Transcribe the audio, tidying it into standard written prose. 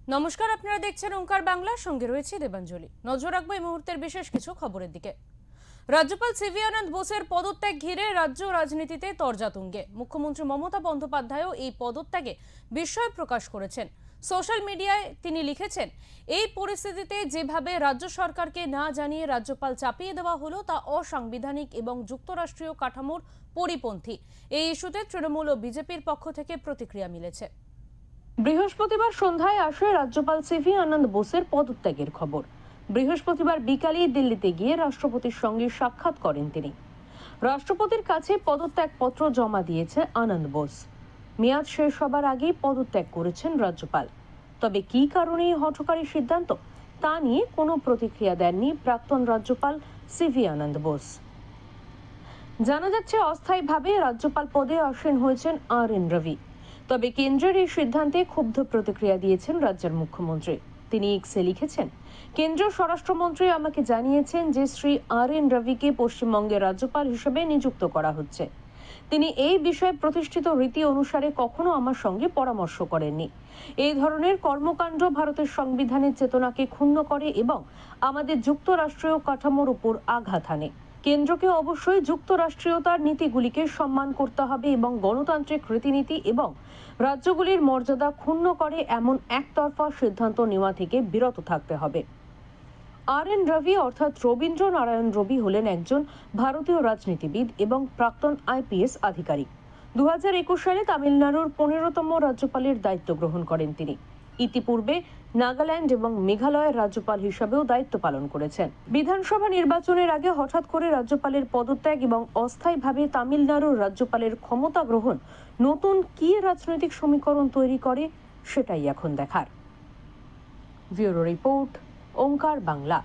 নমস্কার, আপনারা দেখছেন ওঙ্কার বাংলা, সঙ্গে রয়েছে দেবাঞ্জলি। নজর রাখবো এই মুহূর্তের বিশেষ কিছু খবরের দিকে। রাজ্যপাল সিভি আনন্দ বোসের পদত্যাগ ঘিরে রাজ্য রাজনীতিতে তরজাতুঙ্গে। মুখ্যমন্ত্রী মমতা বন্দ্যোপাধ্যায়ও এই পদত্যাগে বিস্ময় প্রকাশ করেছেন। সোশ্যাল মিডিয়ায় তিনি লিখেছেন, এই পরিস্থিতিতে যেভাবে রাজ্য সরকারকে না জানিয়ে রাজ্যপাল চাপিয়ে দেওয়া হলো তা অসাংবিধানিক এবং যুক্তরাষ্ট্রীয় কাঠামোর পরিপন্থী। এই ইস্যুতে তৃণমূল ও বিজেপির পক্ষ থেকে প্রতিক্রিয়া মিলেছে। বৃহস্পতিবার সন্ধ্যায় আসে রাজ্যপাল সিভি আনন্দ বোসের পদত্যাগের খবর। বৃহস্পতিবার বিকালে দিল্লিতে গিয়ে রাষ্ট্রপতির সঙ্গে সাক্ষাৎ করেন তিনি। রাষ্ট্রপতির কাছে পদত্যাগপত্র জমা দিয়েছে আনন্দ বোস। মেয়াদ শেষ হবার আগেই পদত্যাগ করেছেন রাজ্যপাল। তবে কী কারণে এই হঠকারী সিদ্ধান্ত, তা নিয়ে কোনো প্রতিক্রিয়া দেননি প্রাক্তন রাজ্যপাল সিভি আনন্দ বোস। জানা যাচ্ছে, অস্থায়ীভাবে রাজ্যপাল পদে আসীন হয়েছেন RN রবি। তবে কেন্দ্রের এই সিদ্ধান্তে ক্ষুব্ধ প্রতিক্রিয়া দিয়েছেন রাজ্যের মুখ্যমন্ত্রী। তিনি এক্সে লিখেছেন, কেন্দ্রীয় স্বরাষ্ট্রমন্ত্রী আমাকে জানিয়েছেন যে শ্রী RN রবিকে পশ্চিমবঙ্গের রাজ্যপাল হিসেবে নিযুক্ত করা হচ্ছে। তিনি এই বিষয়ে প্রতিষ্ঠিত রীতি অনুসারে কখনো আমার সঙ্গে পরামর্শ করেননি। এই ধরনের কর্মকাণ্ড ভারতের সংবিধানের চেতনাকে ক্ষুণ্ণ করে এবং আমাদের যুক্তরাষ্ট্রীয় কাঠামোর উপর আঘাত হানে। কেন্দ্রকে অবশ্যই যুক্তরাষ্ট্রীয়তার নীতিগুলিকে সম্মান করতে হবে এবং গণতান্ত্রিক রীতিনীতি এবং রাজ্যগুলির মর্যাদা ক্ষুণ্ণ করে এমন একতরফা সিদ্ধান্ত নেওয়া থেকে বিরত থাকতে হবে। RN রবি অর্থাৎ রবীন্দ্র নারায়ণ রবি হলেন একজন ভারতীয় রাজনীতিবিদ এবং প্রাক্তন IPS আধিকারিক। 2021 সালে তামিলনাড়ুর 15তম রাজ্যপালের দায়িত্ব গ্রহণ করেন তিনি। ইতিপূর্বে নাগাল্যান্ড এবং মেঘালয়ের রাজ্যপাল হিসাবেও দায়িত্ব পালন করেছেন। বিধানসভা নির্বাচনের আগে হঠাৎ করে রাজ্যপালের পদত্যাগ এবং অস্থায়ীভাবে তামিলনাড়ুর রাজ্যপালের ক্ষমতা গ্রহণ নতুন কী রাজনৈতিক সমীকরণ তৈরি করে, সেটাই এখন দেখার। ব্যুরো রিপোর্ট, ওঙ্কার বাংলা।